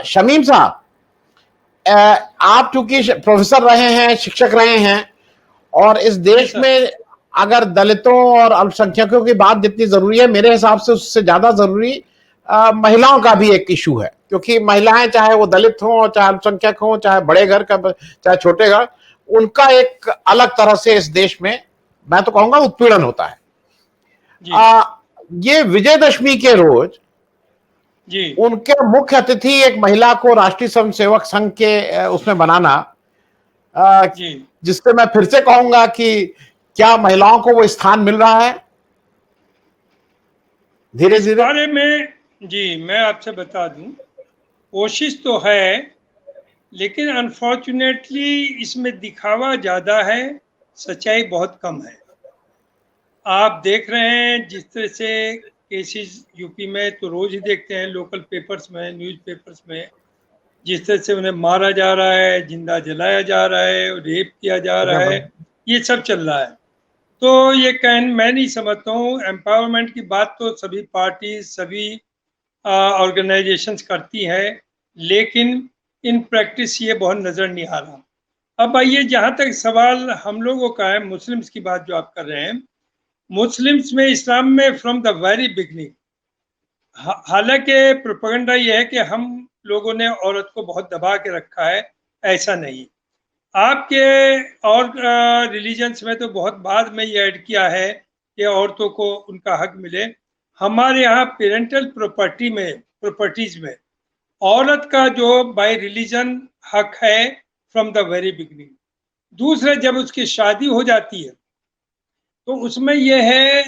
शमीम साहब, आप चूंकि प्रोफेसर रहे हैं, शिक्षक रहे हैं, और इस देश में अगर दलितों और अल्पसंख्यकों की बात जितनी जरूरी है, मेरे हिसाब से उससे ज्यादा जरूरी महिलाओं का भी एक इशू है, क्योंकि महिलाएं चाहे वो दलित हों, चाहे अल्पसंख्यक हों, चाहे बड़े घर का, चाहे छोटे घर, उनका एक अलग तरह से इस देश में, मैं तो कहूंगा, उत्पीड़न होता है। ये विजयदशमी के रोज जी उनके मुख्य अतिथि एक महिला को राष्ट्रीय स्वयंसेवक संघ के उसमें बनाना, जिससे मैं फिर से कहूंगा कि क्या महिलाओं को वो स्थान मिल रहा है धीरे धीरे? इस बारे में जी मैं आपसे बता दूं, कोशिश तो है, लेकिन अनफॉर्चुनेटली इसमें दिखावा ज्यादा है, सच्चाई बहुत कम है। आप देख रहे हैं जिस तरह से केसेस यूपी में तो रोज ही देखते हैं, लोकल पेपर्स में, न्यूज़ पेपर्स में, जिस तरह से उन्हें मारा जा रहा है, जिंदा जलाया जा रहा है, रेप किया जा रहा है, ये सब चल रहा है। तो ये मैं नहीं समझता हूँ। एम्पावरमेंट की बात तो सभी पार्टी, सभी ऑर्गेनाइजेशंस करती है, लेकिन इन प्रैक्टिस ये बहुत नज़र नहीं आ रहा। अब आइए, जहाँ तक सवाल हम लोगों का है, मुस्लिम्स की बात जो आप कर रहे हैं, मुस्लिम्स में, इस्लाम में फ्रॉम द वेरी बिगनिंग, हालांकि प्रोपेगेंडा ये है कि हम लोगों ने औरत को बहुत दबा के रखा है, ऐसा नहीं। आपके और रिलीजन्स में तो बहुत बाद में ये ऐड किया है कि औरतों को उनका हक मिले। हमारे यहाँ पेरेंटल प्रॉपर्टीज में औरत का जो बाय रिलीजन हक है फ्रॉम द वेरी बिगनिंग। दूसरे, जब उसकी शादी हो जाती है तो उसमें यह है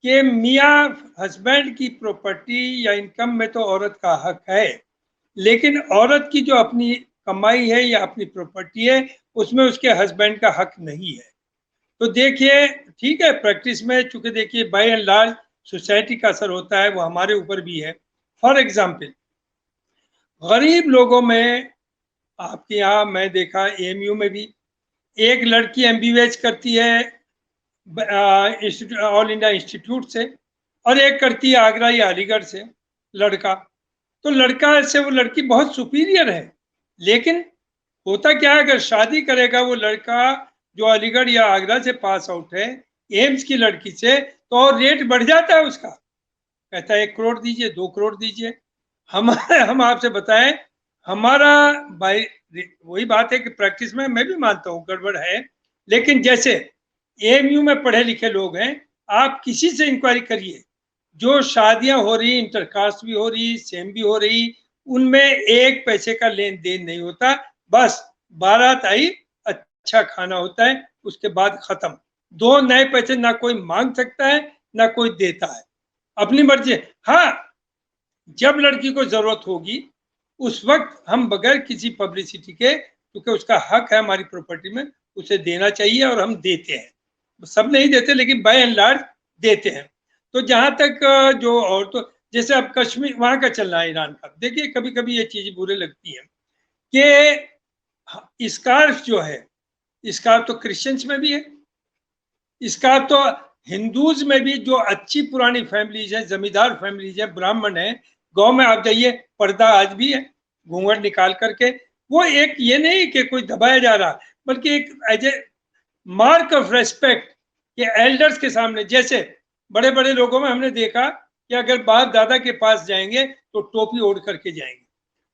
कि मियाँ हस्बैंड की प्रॉपर्टी या इनकम में तो औरत का हक है, लेकिन औरत की जो अपनी कमाई है या अपनी प्रॉपर्टी है, उसमें उसके हस्बैंड का हक नहीं है। तो देखिए, ठीक है, प्रैक्टिस में चूंकि देखिए बाय एंड लार्ज सोसाइटी का असर होता है, वो हमारे ऊपर भी है। फॉर एग्जाम्पल, गरीब लोगों में आपके यहाँ मैं देखा एएमयू में भी एक लड़की एमबीबीएस करती है ऑल इंडिया इंस्टीट्यूट से, और एक करती है आगरा या अलीगढ़ से, लड़का। तो लड़का से वो लड़की बहुत सुपीरियर है, लेकिन होता क्या है, अगर शादी करेगा वो लड़का जो अलीगढ़ या आगरा से पास आउट है एम्स की लड़की से, तो और रेट बढ़ जाता है उसका, कहता है 1 करोड़ दीजिए, 2 करोड़ दीजिए। हम आपसे बताएं, हमारा भाई वही बात है कि प्रैक्टिस में मैं भी मानता हूँ गड़बड़ है, लेकिन जैसे एएमयू में पढ़े लिखे लोग हैं, आप किसी से इंक्वायरी करिए, जो शादियां हो रही, इंटरकास्ट भी हो रही, सेम भी हो रही, उनमें 1 पैसे का लेन देन नहीं होता, बस बारात आई, अच्छा खाना होता है, उसके बाद खत्म। 2 नए पैसे ना कोई मांग सकता है ना कोई देता है, अपनी मर्जी। हाँ, जब लड़की को जरूरत होगी उस वक्त हम बगैर किसी पब्लिसिटी के, क्योंकि उसका हक है हमारी प्रॉपर्टी में, उसे देना चाहिए, और हम देते हैं। सब नहीं देते, लेकिन बाय एंड लार्ज देते हैं। तो जहां तक जो और तो जैसे अब कश्मीर वहां का चल रहा है, ईरान का, देखिए कभी कभी ये चीजें बुरे लगती हैं कि स्कार्फ जो है, स्कार्फ तो क्रिश्चियंस में भी है, स्कार्फ तो हिंदूज में भी, जो अच्छी पुरानी फैमिलीज है, जमींदार फैमिलीज है, ब्राह्मण है, गांव में आप जाइए, पर्दा आज भी है, घूंघट निकाल करके। वो एक ये नहीं कि कोई दबाया जा रहा, बल्कि एक as a mark of respect कि एल्डर्स के सामने, जैसे बड़े बड़े लोगों में हमने देखा कि अगर बाप दादा के पास जाएंगे तो टोपी ओढ़ करके जाएंगे,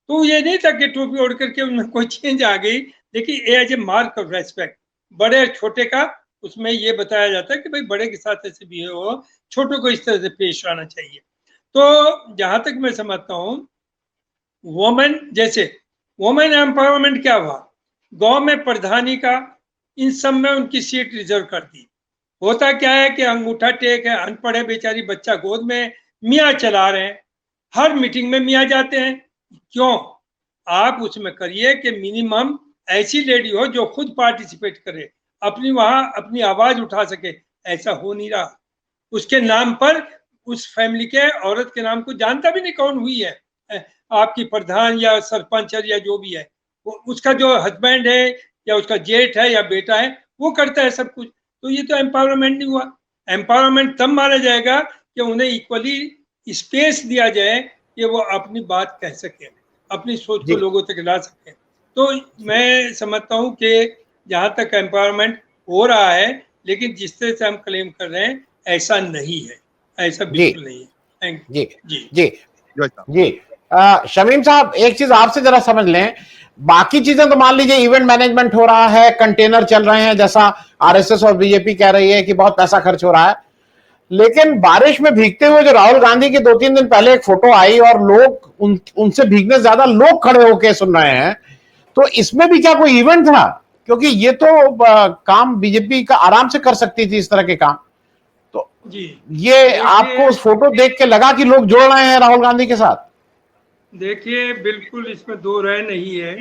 तो ये नहीं था कि टोपी ओढ़ करके उनमें कोई चेंज आ गई, लेकिन as a mark of respect, बड़े छोटे का उसमें ये बताया जाता है कि भाई बड़े के साथ ऐसे भी हो, छोटों को इस तरह से पेश आना चाहिए। तो जहां तक मैं समझता हूँ, वोमेन, जैसे वोमेन एम्पावरमेंट क्या हुआ, गांव में प्रधानी का, इन सब में उनकी सीट रिजर्व कर दी। होता क्या है कि अंगूठा टेक है, अनपढ़ है बेचारी, बच्चा गोद में, मियाँ चला रहे हैं, हर मीटिंग में मियाँ जाते हैं। क्यों? आप उसमें करिए कि मिनिमम ऐसी लेडी हो जो खुद पार्टिसिपेट करे, अपनी वहां अपनी आवाज उठा सके, ऐसा हो नहीं रहा। उसके नाम पर, उस फैमिली के औरत के नाम को जानता भी नहीं कौन हुई है, आपकी प्रधान या सरपंच या जो भी है, वो उसका जो हस्बैंड है या उसका जेठ है या बेटा है, वो करता है सब कुछ। तो ये तो एम्पावरमेंट नहीं हुआ। एम्पावरमेंट तब माना जाएगा कि उन्हें इक्वली स्पेस दिया जाए कि वो अपनी बात कह सके, अपनी सोच को लोगों तक ला सके। तो मैं समझता हूँ कि जहाँ तक एम्पावरमेंट हो रहा है, लेकिन जिस तरह से हम क्लेम कर रहे हैं ऐसा नहीं है, ऐसा बिल्कुल नहीं है। Thank you. जी जी जी शमीम साहब, एक चीज आपसे जरा समझ लें, बाकी चीजें तो मान लीजिए इवेंट मैनेजमेंट हो रहा है, कंटेनर चल रहे हैं, जैसा आरएसएस और बीजेपी कह रही है कि बहुत पैसा खर्च हो रहा है, लेकिन बारिश में भीगते हुए जो राहुल गांधी की 2-3 दिन पहले एक फोटो आई और लोग उनसे भीगने से ज्यादा लोग खड़े होकर सुन रहे हैं, तो इसमें भी क्या कोई इवेंट था? क्योंकि ये तो काम बीजेपी का आराम से कर सकती थी, इस तरह के काम। तो जी, ये आपको उस फोटो देख के लगा कि लोग जोड़ रहे हैं राहुल गांधी के साथ? देखिए, बिल्कुल इसमें दो राय नहीं है।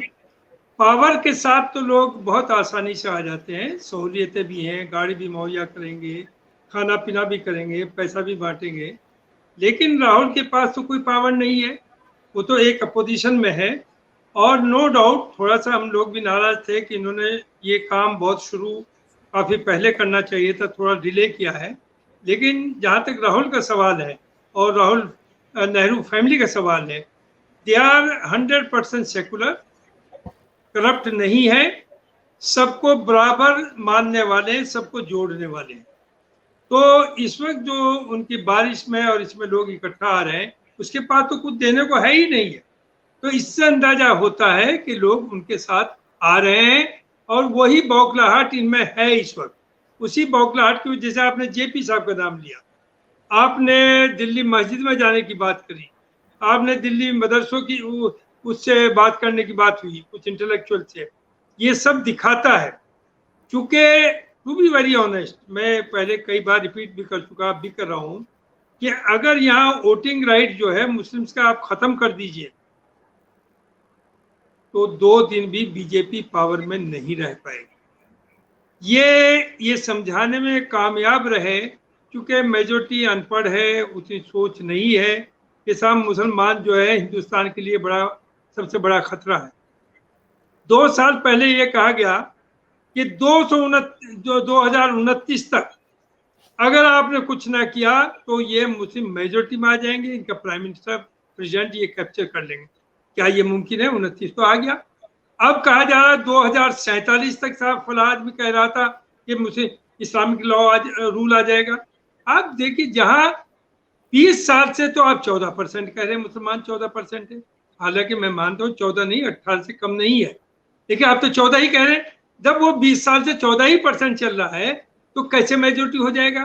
पावर के साथ तो लोग बहुत आसानी से आ जाते हैं, सहूलियतें भी हैं, गाड़ी भी मुहैया करेंगे, खाना पीना भी करेंगे, पैसा भी बांटेंगे। लेकिन राहुल के पास तो कोई पावर नहीं है, वो तो एक अपोजिशन में है। और नो डाउट थोड़ा सा हम लोग भी नाराज थे कि इन्होंने ये काम बहुत शुरू काफ़ी पहले करना चाहिए था, थोड़ा डिले किया है। लेकिन जहाँ तक राहुल का सवाल है और राहुल नेहरू फैमिली का सवाल है, दे आर 100% सेकुलर, करप्ट नहीं है, सबको बराबर मानने वाले, सबको जोड़ने वाले। तो इस वक्त जो उनकी बारिश में और इसमें लोग इकट्ठा आ रहे हैं, उसके पास तो कुछ देने को है ही नहीं है। तो इससे अंदाजा होता है कि लोग उनके साथ आ रहे हैं और वही बौखलाहट इनमें है इस वक्त। उसी बौखलाहट की वजह से आपने जेपी साहब का नाम लिया, आपने दिल्ली मस्जिद में जाने की बात करी, आपने दिल्ली मदरसों की उससे बात करने की बात हुई कुछ इंटेलेक्चुअल से। ये सब दिखाता है, चूंकि टू बी वेरी ऑनेस्ट, मैं पहले कई बार रिपीट भी कर चुका, अब भी कर रहा हूँ, कि अगर यहाँ वोटिंग राइट जो है मुस्लिम्स का आप खत्म कर दीजिए तो 2 दिन भी बीजेपी पावर में नहीं रह पाएगी। ये समझाने में कामयाब रहे, क्योंकि मेजोरिटी अनपढ़ है, उतनी सोच नहीं है कि सब मुसलमान जो है हिंदुस्तान के लिए सबसे बड़ा खतरा है। 2 साल पहले ये कहा गया कि 2029 तक अगर आपने कुछ ना किया तो ये मुस्लिम मेजोरिटी में आ जाएंगे, इनका प्राइम मिनिस्टर प्रेसिडेंट ये कैप्चर कर लेंगे। क्या ये मुमकिन है? 29 तो आ गया। अब कहा जा रहा है 2047 तक। साहब फला आदमी कह रहा था कि मुस्लिम इस्लामिक लॉ रूल आ जाएगा। आप देखिए, जहां 20 साल से तो आप 14% कह रहे हैं, मुसलमान 14% है। हालांकि मैं मानता हूँ 14 नहीं, 18 से कम नहीं है, लेकिन आप तो 14 ही कह रहे हैं। जब वो 20 साल से 14% चल रहा है तो कैसे मेजोरिटी हो जाएगा?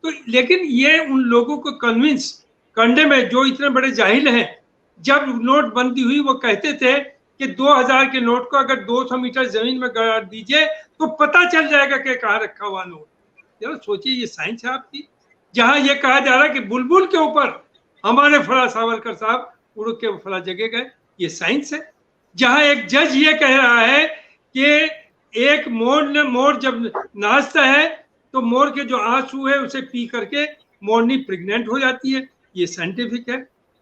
तो लेकिन ये उन लोगों को कन्विंस करने में जो इतने बड़े जाहिल हैं, जब नोटबंदी हुई वो कहते थे कि 2000 के नोट को अगर 200 मीटर जमीन में गाड़ दीजिए तो पता चल जाएगा कि कहाँ रखा हुआ नोट। जरा सोचिए, ये साइंस है आपकी। जहां ये कहा जा रहा है कि बुलबुल के ऊपर हमारे फला सावरकर साहब उड़ के फला जगह गए, ये साइंस है। जहां एक जज ये कह रहा है कि एक मोर जब नाचता है तो मोर के जो आंसू है उसे पी करके मोरनी प्रेग्नेंट हो जाती है, ये साइंटिफिक है।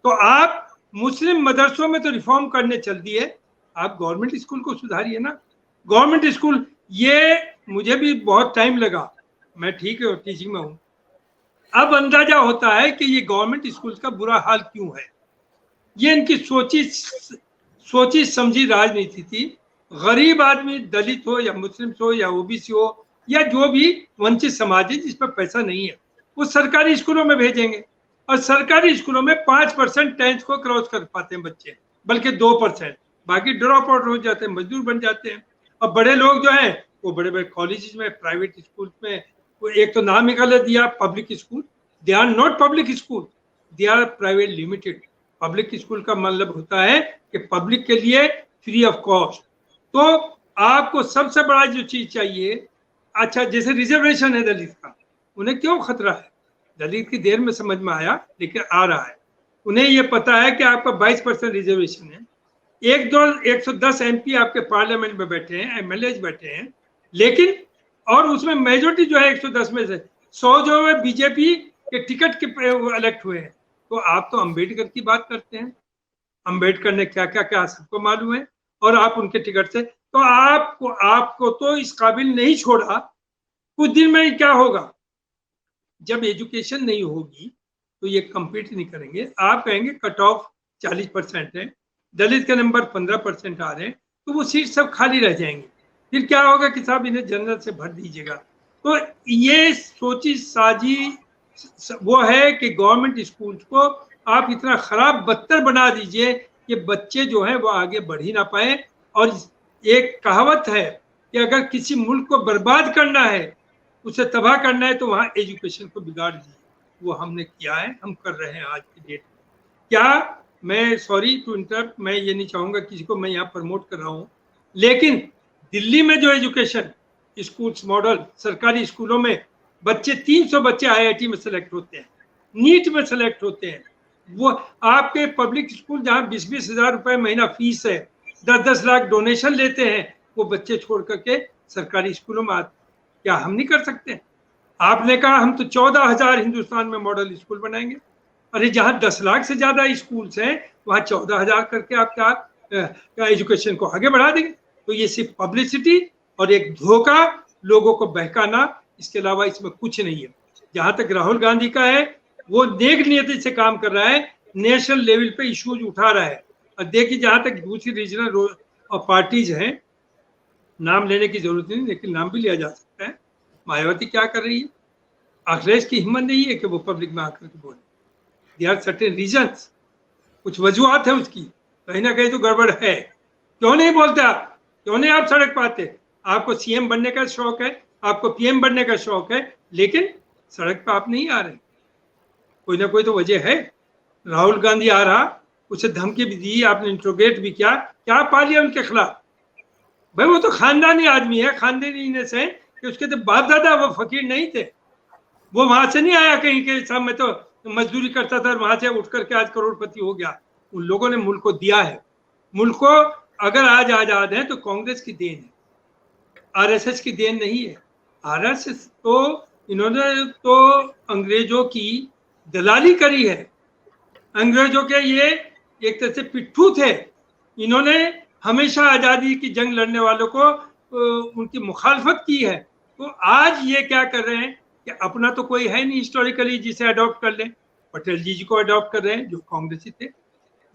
तो आप मुस्लिम मदरसों में तो रिफॉर्म करने चल दिए, आप गवर्नमेंट स्कूल को सुधारिए ना। गवर्नमेंट स्कूल, ये मुझे भी बहुत टाइम लगा, मैं ठीक है टीचिंग में हूँ। अब अंदाजा होता है कि ये गवर्नमेंट स्कूल का बुरा हाल क्यों है। ये इनकी सोची समझी राजनीति थी। गरीब आदमी, दलित हो या मुस्लिम हो या ओबीसी हो या जो भी वंचित समाज है जिस पर पैसा नहीं है, वो सरकारी स्कूलों में भेजेंगे। और सरकारी स्कूलों में 5% 10th को क्रॉस कर पाते हैं बच्चे, बल्कि 2%, बाकी ड्रॉप आउट हो जाते हैं, मजदूर बन जाते हैं। और बड़े लोग जो हैं वो बड़े बड़े कॉलेज में, प्राइवेट स्कूल में, वो एक तो नाम निकाले दिया public school, they are not public school, they are private limited. Public school का मतलब होता है कि पब्लिक के लिए फ्री ऑफ कॉस्ट। तो आपको सबसे बड़ा जो चीज चाहिए, अच्छा जैसे रिजर्वेशन है दलित का, उन्हें क्यों खतरा है? दलित की देर में समझ में आया, लेकिन आ रहा है। उन्हें यह पता है कि आपका 22% रिजर्वेशन है, 110 MP आपके पार्लियामेंट में बैठे हैं, MLAs बैठे हैं, लेकिन और उसमें मेजोरिटी जो है 110 में से 100 जो है बीजेपी के टिकट के इलेक्ट हुए हैं। तो आप तो अंबेडकर की बात करते हैं, अंबेडकर ने क्या क्या क्या सबको मालूम है, और आप उनके टिकट से, तो आपको तो इस काबिल नहीं छोड़ा। कुछ दिन में क्या होगा, जब एजुकेशन नहीं होगी तो ये compete नहीं करेंगे। आप कहेंगे कट ऑफ 40% है, दलित के नंबर 15% आ रहे हैं, तो वो सीट सब खाली रह जाएंगे। फिर क्या होगा कि साहब इन्हें जनरल से भर दीजिएगा। तो ये सोची साजी वो है कि गवर्नमेंट स्कूल्स को आप इतना खराब बदतर बना दीजिए कि बच्चे जो हैं वो आगे बढ़ ही ना पाए। और एक कहावत है कि अगर किसी मुल्क को बर्बाद करना है, उसे तबाह करना है, तो वहाँ एजुकेशन को बिगाड़ दीजिए। वो हमने किया है, हम कर रहे हैं आज की डेट में। क्या मैं, सॉरी टू इंटरप्ट, मैं ये नहीं चाहूंगा किसी को मैं यहाँ प्रमोट कर रहा हूँ, लेकिन दिल्ली में जो एजुकेशन स्कूल्स मॉडल, सरकारी स्कूलों में बच्चे 300 बच्चे आईआईटी में सेलेक्ट होते हैं, नीट में सेलेक्ट होते हैं। वो आपके पब्लिक स्कूल जहाँ 20-20 हजार रुपए महीना फीस है, 10-10 लाख डोनेशन लेते हैं, वो बच्चे छोड़ करके सरकारी स्कूलों में आते। क्या हम नहीं कर सकते? आपने कहा हम तो 14,000 हिंदुस्तान में मॉडल स्कूल बनाएंगे। अरे जहाँ 10 लाख से ज्यादा स्कूल्स हैं, वहाँ 14,000 करके आप क्या एजुकेशन को आगे बढ़ा देंगे? तो ये सिर्फ पब्लिसिटी और एक धोखा, लोगों को बहकाना, इसके अलावा इसमें कुछ नहीं है। जहां तक राहुल गांधी का है, वो नेक नियति से काम कर रहा है, नेशनल लेवल पे इश्यूज उठा रहा है। और देखिए, जहां तक दूसरी रीजनल पार्टीज हैं, नाम लेने की जरूरत नहीं, लेकिन नाम भी लिया जा सकता है। मायावती क्या कर रही है? अखिलेश की हिम्मत नहीं है कि वो पब्लिक में आकर के बोले। देयर आर सर्टेन रीजंस, कुछ वजूहत है उसकी, कहीं ना कहीं तो गड़बड़ है। क्यों नहीं बोलते आप? क्यों नहीं आप सड़क पर आते? आपको सीएम बनने का शौक है, आपको पीएम बनने का शौक है, लेकिन सड़क पर आप नहीं आ रहे। कोई ना कोई तो वजह है। राहुल गांधी आ रहा, उसे धमकी भी दी, आपने इंट्रोगेट भी किया, क्या पा लिया उनके खिलाफ? भाई वो तो खानदानी आदमी है, खानदानी से कि उसके तो बाप दादा वो फकीर नहीं थे। वो वहां से नहीं आया कहीं के सामने तो मजदूरी करता था, वहां से उठ करके आज करोड़पति हो गया। उन लोगों ने मुल्क को दिया है। मुल्क को अगर आज आजाद है तो कांग्रेस की देन है, आरएसएस की देन नहीं है। आरएसएस तो इन्होंने तो अंग्रेजों की दलाली करी है। अंग्रेजों के ये एक तरह से पिट्ठू थे। इन्होंने हमेशा आजादी की जंग लड़ने वालों को उनकी मुखालफत की है। तो आज ये क्या कर रहे हैं कि अपना तो कोई है नहीं हिस्टोरिकली जिसे अडॉप्ट कर लें। पटेल जी को अडॉप्ट कर रहे हैं जो कांग्रेसी थे,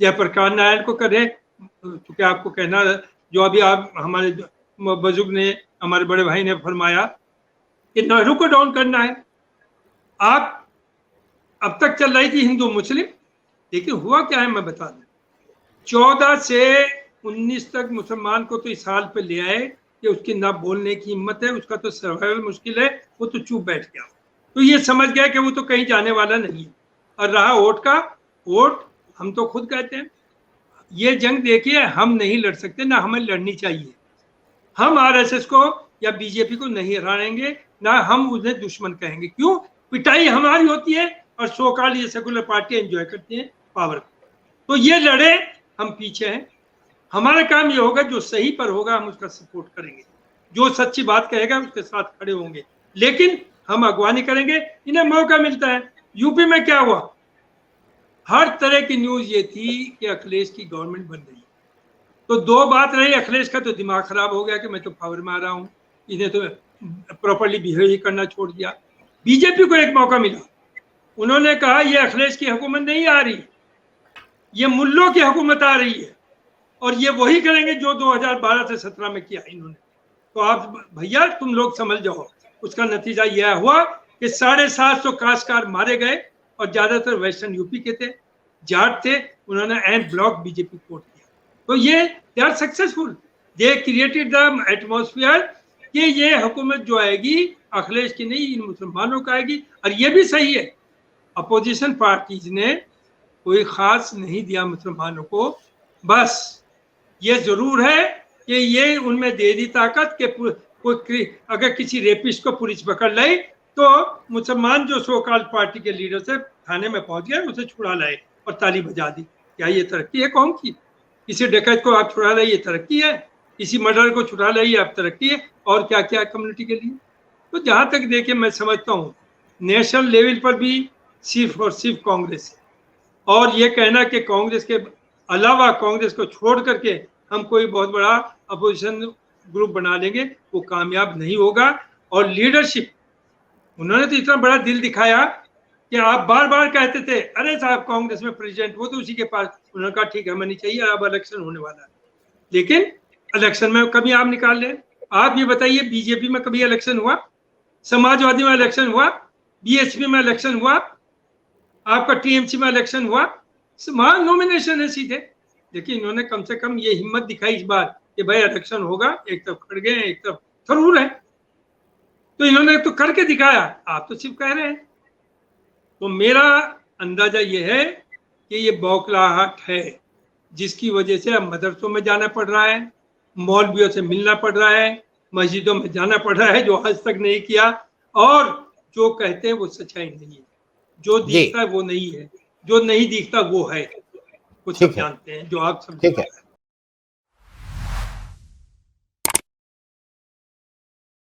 जयप्रकाश नारायण को कर रहे हैं। क्योंकि आपको कहना, जो अभी आप हमारे बुजुर्ग ने, हमारे बड़े भाई ने फरमाया कि नेहरू को डाउन करना है। आप अब तक चल रही थी हिंदू मुस्लिम, लेकिन हुआ क्या है मैं बता दूं। 14 से 19 तक मुसलमान को तो इस हाल पे ले आए कि उसकी ना बोलने की हिम्मत है, उसका तो सर्वाइवल मुश्किल है, वो तो चुप बैठ गया। तो ये समझ गया कि वो तो कहीं जाने वाला नहीं है। और रहा वोट का, वोट हम तो खुद कहते हैं ये जंग देखिए हम नहीं लड़ सकते, ना हमें लड़नी चाहिए। हम आरएसएस को या बीजेपी को नहीं हराएंगे, ना हम उन्हें दुश्मन कहेंगे। क्यों? पिटाई हमारी होती है और सो-कॉल्ड ये सेकुलर पार्टी एंजॉय करती हैं पावर को। तो ये लड़े, हम पीछे हैं। हमारा काम ये होगा, जो सही पर होगा हम उसका सपोर्ट करेंगे, जो सच्ची बात कहेगा उसके साथ खड़े होंगे, लेकिन हम अगवानी करेंगे। इन्हें मौका मिलता है। यूपी में क्या हुआ? हर तरह की न्यूज ये थी कि अखिलेश की गवर्नमेंट बन रही है। तो दो बात रही, अखिलेश का तो दिमाग खराब हो गया कि मैं तो पावर में आ रहा हूँ, इन्हें तो प्रॉपर्ली बिहेव ही करना छोड़ दिया। बीजेपी को एक मौका मिला, उन्होंने कहा ये अखिलेश की हुकूमत नहीं आ रही, ये मुल्लों की हुकूमत आ रही है, और ये वही करेंगे जो 2012 से 17 में किया इन्होंने। तो आप भैया तुम लोग समझ जाओ, उसका नतीजा यह हुआ कि 750 काश्तकार मारे गए, और ज्यादातर वेस्टर्न यूपी के थे, जाट थे। उन्होंने एंड ब्लॉक बीजेपी कोट किया। तो ये they are successful, they created the atmosphere कि ये हुकूमत जो आएगी अखिलेश की नहीं, इन मुसलमानों का आएगी। और ये भी सही है, अपोजिशन पार्टीज ने कोई खास नहीं दिया मुसलमानों को। बस ये जरूर है कि ये उनमें दे दी ताकत कि कोई अगर किसी रेपिस्ट को पुलिस पकड़ लाई तो मुसलमान जो सो-कॉल्ड पार्टी के लीडर से थाने में पहुंच गए, उसे छुड़ा लाए और ताली बजा दी। क्या ये तरक्की है कौम की? किसी डकैत को आप छुड़ा लाइए, तरक्की है। किसी मर्डर को छुड़ा लाइए, आप तरक्की है। और क्या क्या कम्युनिटी के लिए। तो जहां तक देखिए, मैं समझता हूँ नेशनल लेवल पर भी सिर्फ और सिर्फ कांग्रेस है। और ये कहना कि कांग्रेस के अलावा, कांग्रेस को छोड़ करके हम कोई बहुत बड़ा अपोजिशन ग्रुप बना लेंगे, वो कामयाब नहीं होगा। और लीडरशिप, उन्होंने तो इतना बड़ा दिल दिखाया कि आप बार बार कहते थे अरे साहब कांग्रेस में प्रेसिडेंट वो तो उसी के पास, उन्होंने कहा ठीक है हमें नहीं चाहिए, अब इलेक्शन होने वाला है। लेकिन इलेक्शन में कभी आप निकाल लें। आप ये बताइए बीजेपी में कभी इलेक्शन हुआ, समाजवादी में इलेक्शन हुआ, बीएसपी में इलेक्शन हुआ, आपका टीएमसी में इलेक्शन हुआ, वहां नॉमिनेशन है सीधे। लेकिन इन्होंने कम से कम ये हिम्मत दिखाई इस बार कि भाई इलेक्शन होगा, एक तरफ खड़ गए एक तरफ जरूर है, तो इन्होंने तो करके दिखाया, आप तो सिर्फ कह रहे हैं। तो मेरा अंदाजा ये है कि ये बौखलाहट है जिसकी वजह से अब मदरसों में जाना पड़ रहा है, मौलवियों से मिलना पड़ रहा है, मस्जिदों में जाना पड़ रहा है जो आज तक नहीं किया, और जो कहते हैं वो सच्चाई नहीं है, जो दिखता है वो नहीं है, जो नहीं दिखता वो है, कुछ सब जानते हैं जो आप सब। ठीक है।